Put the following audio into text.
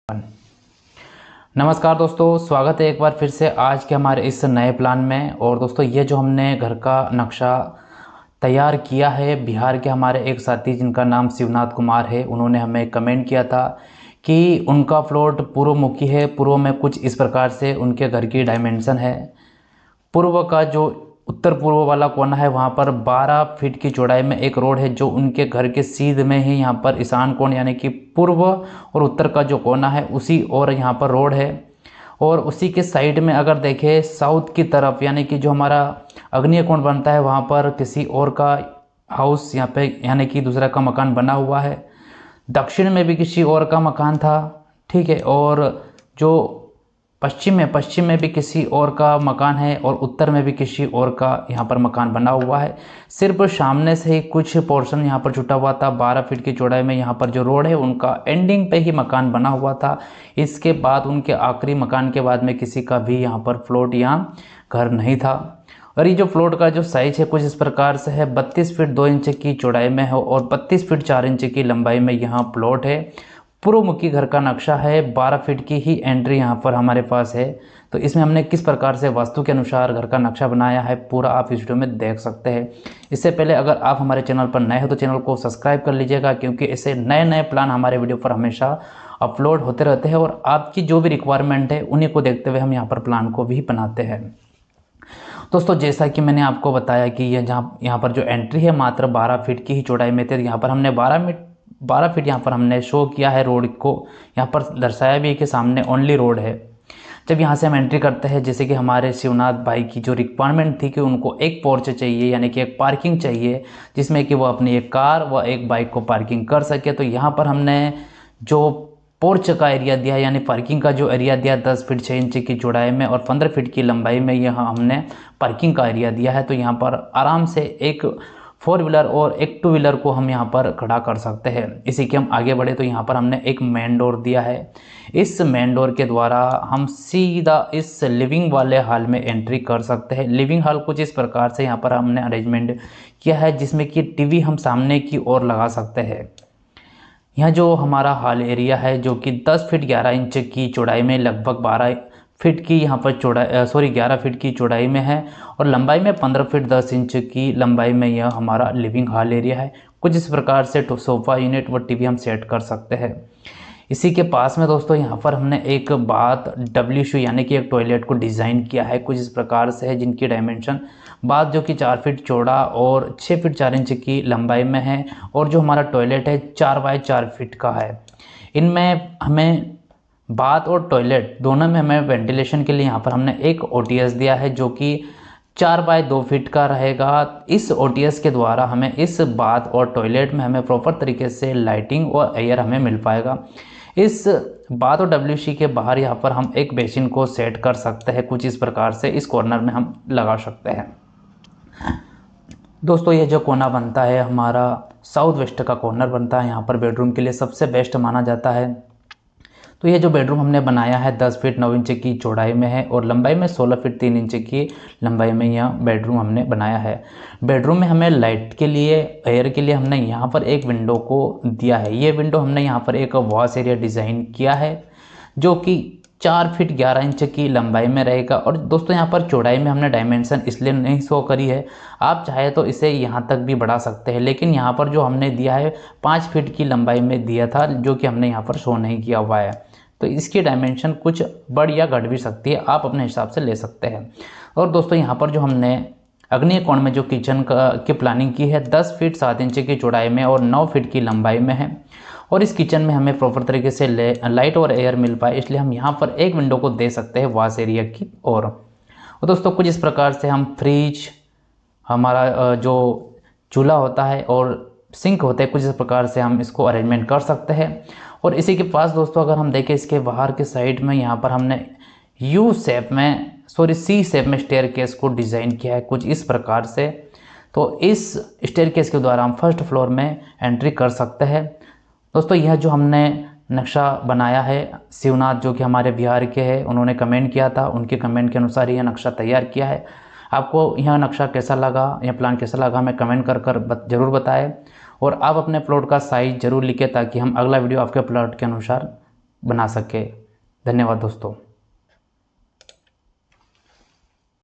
नमस्कार दोस्तों, स्वागत है एक बार फिर से आज के हमारे इस नए प्लान में। और दोस्तों ये जो हमने घर का नक्शा तैयार किया है, बिहार के हमारे एक साथी जिनका नाम शिवनाथ कुमार है, उन्होंने हमें कमेंट किया था कि उनका प्लॉट पूर्वमुखी है। पूर्व में कुछ इस प्रकार से उनके घर की डायमेंशन है। पूर्व का जो उत्तर पूर्व वाला कोना है वहाँ पर 12 फीट की चौड़ाई में एक रोड है जो उनके घर के सीध में ही यहाँ पर ईशान कोण यानी कि पूर्व और उत्तर का जो कोना है उसी और यहाँ पर रोड है। और उसी के साइड में अगर देखें साउथ की तरफ यानी कि जो हमारा आग्नेय कोण बनता है वहाँ पर किसी और का हाउस यहाँ पे यानी कि दूसरा का मकान बना हुआ है। दक्षिण में भी किसी और का मकान था, ठीक है। और जो पश्चिम में भी किसी और का मकान है और उत्तर में भी किसी और का यहाँ पर मकान बना हुआ है। सिर्फ सामने से ही कुछ पोर्शन यहाँ पर छुटा हुआ था। 12 फीट की चौड़ाई में यहाँ पर जो रोड है उनका एंडिंग पे ही मकान बना हुआ था। इसके बाद उनके आखिरी मकान के बाद में किसी का भी यहाँ पर प्लॉट या घर नहीं था। और ये जो प्लॉट का जो साइज है कुछ इस प्रकार से है, 32 फीट 2 इंच की चौड़ाई में है और 32 फीट 4 इंच की लंबाई में यहाँ प्लॉट है। पूर्वमुखी घर का नक्शा है, 12 फीट की ही एंट्री यहाँ पर हमारे पास है। तो इसमें हमने किस प्रकार से वास्तु के अनुसार घर का नक्शा बनाया है पूरा आप इस वीडियो में देख सकते हैं। इससे पहले अगर आप हमारे चैनल पर नए हो तो चैनल को सब्सक्राइब कर लीजिएगा, क्योंकि ऐसे नए नए प्लान हमारे वीडियो पर हमेशा अपलोड होते रहते हैं और आपकी जो भी रिक्वायरमेंट है उन्हीं को देखते हुए हम यहाँ पर प्लान को भी बनाते हैं। दोस्तों जैसा कि मैंने आपको बताया कि यहाँ पर जो एंट्री है मात्र 12 फीट की ही चौड़ाई में थी। यहाँ पर हमने 12 फीट यहाँ पर हमने शो किया है रोड को, यहाँ पर दर्शाया भी है कि सामने ओनली रोड है। जब यहाँ से हम एंट्री करते हैं, जैसे कि हमारे शिवनाथ भाई की जो रिक्वायरमेंट थी कि उनको एक पोर्च चाहिए यानी कि एक पार्किंग चाहिए जिसमें कि वो अपनी एक कार व एक बाइक को पार्किंग कर सके। तो यहाँ पर हमने जो पोर्च का एरिया दिया है यानी पार्किंग का जो एरिया दिया 10 फीट 6 इंच की चौड़ाई में और 15 फीट की लंबाई में यहाँ हमने पार्किंग का एरिया दिया है। तो यहाँ पर आराम से एक 4 व्हीलर और एक 2 व्हीलर को हम यहाँ पर खड़ा कर सकते हैं। इसी के हम आगे बढ़े तो यहाँ पर हमने एक मेन डोर दिया है। इस मेन डोर के द्वारा हम सीधा इस लिविंग वाले हॉल में एंट्री कर सकते हैं। लिविंग हॉल कुछ इस प्रकार से यहाँ पर हमने अरेंजमेंट किया है जिसमें कि टीवी हम सामने की ओर लगा सकते हैं। यह जो हमारा हॉल एरिया है जो कि 10 फीट 11 इंच की चौड़ाई में लगभग 12 फीट की यहाँ पर 11 फीट की चौड़ाई में है और लंबाई में 15 फीट 10 इंच की लंबाई में यह हमारा लिविंग हॉल एरिया है। कुछ इस प्रकार से सोफ़ा यूनिट व टीवी हम सेट कर सकते हैं। इसी के पास में दोस्तों यहाँ पर हमने एक बाथ WC यानी कि एक टॉयलेट को डिज़ाइन किया है कुछ इस प्रकार से है, जिनकी डायमेंशन बाथ जो कि 4 फीट चौड़ा और 6 फीट 4 इंच की लंबाई में है और जो हमारा टॉयलेट है 4 बाय 4 फीट का है। इनमें हमें बाथ और टॉयलेट दोनों में हमें वेंटिलेशन के लिए यहाँ पर हमने एक OTS दिया है जो कि 4 बाय 2 फीट का रहेगा। इस OTS के द्वारा हमें इस बाथ और टॉयलेट में हमें प्रॉपर तरीके से लाइटिंग और एयर हमें मिल पाएगा। इस बाथ और WC के बाहर यहाँ पर हम एक बेसिन को सेट कर सकते हैं कुछ इस प्रकार से इस कॉर्नर में हम लगा सकते हैं। दोस्तों ये जो कोना बनता है हमारा साउथ वेस्ट का कॉर्नर बनता है, यहाँ पर बेडरूम के लिए सबसे बेस्ट माना जाता है। तो ये जो बेडरूम हमने बनाया है 10 फीट 9 इंच की चौड़ाई में है और लंबाई में 16 फीट 3 इंच की लंबाई में यह बेडरूम हमने बनाया है। बेडरूम में हमें लाइट के लिए एयर के लिए हमने यहाँ पर एक विंडो को दिया है। ये विंडो हमने यहाँ पर एक वॉश एरिया डिज़ाइन किया है जो कि 4 फीट 11 इंच की लंबाई में रहेगा। और दोस्तों यहाँ पर चौड़ाई में हमने डायमेंशन इसलिए नहीं शो करी है, आप चाहे तो इसे यहाँ तक भी बढ़ा सकते हैं, लेकिन यहाँ पर जो हमने दिया है 5 फीट की लंबाई में दिया था जो कि हमने यहाँ पर शो नहीं किया हुआ है। तो इसकी डायमेंशन कुछ बढ़ या घट भी सकती है, आप अपने हिसाब से ले सकते हैं। और दोस्तों यहाँ पर जो हमने आग्नेय कोण में जो किचन की प्लानिंग की है 10 फीट 7 इंच की चौड़ाई में और 9 फीट की लंबाई में है और इस किचन में हमें प्रॉपर तरीके से लाइट और एयर मिल पाए इसलिए हम यहाँ पर एक विंडो को दे सकते हैं वॉश एरिया की ओर। और दोस्तों कुछ इस प्रकार से हम फ्रिज, हमारा जो चूल्हा होता है और सिंक होते हैं, कुछ इस प्रकार से हम इसको अरेंजमेंट कर सकते हैं। और इसी के पास दोस्तों अगर हम देखें इसके बाहर के साइड में यहाँ पर हमने C शेप में स्टेयरकेस को डिज़ाइन किया है कुछ इस प्रकार से। तो इस स्टेयरकेस के द्वारा हम फर्स्ट फ्लोर में एंट्री कर सकते हैं। दोस्तों यह जो हमने नक्शा बनाया है शिवनाथ जो कि हमारे बिहार के हैं, उन्होंने कमेंट किया था, उनके कमेंट के अनुसार यह नक्शा तैयार किया है। आपको यह नक्शा कैसा लगा, यह प्लान कैसा लगा हमें कमेंट कर ज़रूर बताएं और आप अपने प्लॉट का साइज़ ज़रूर लिखें ताकि हम अगला वीडियो आपके प्लॉट के अनुसार बना सके। धन्यवाद दोस्तों।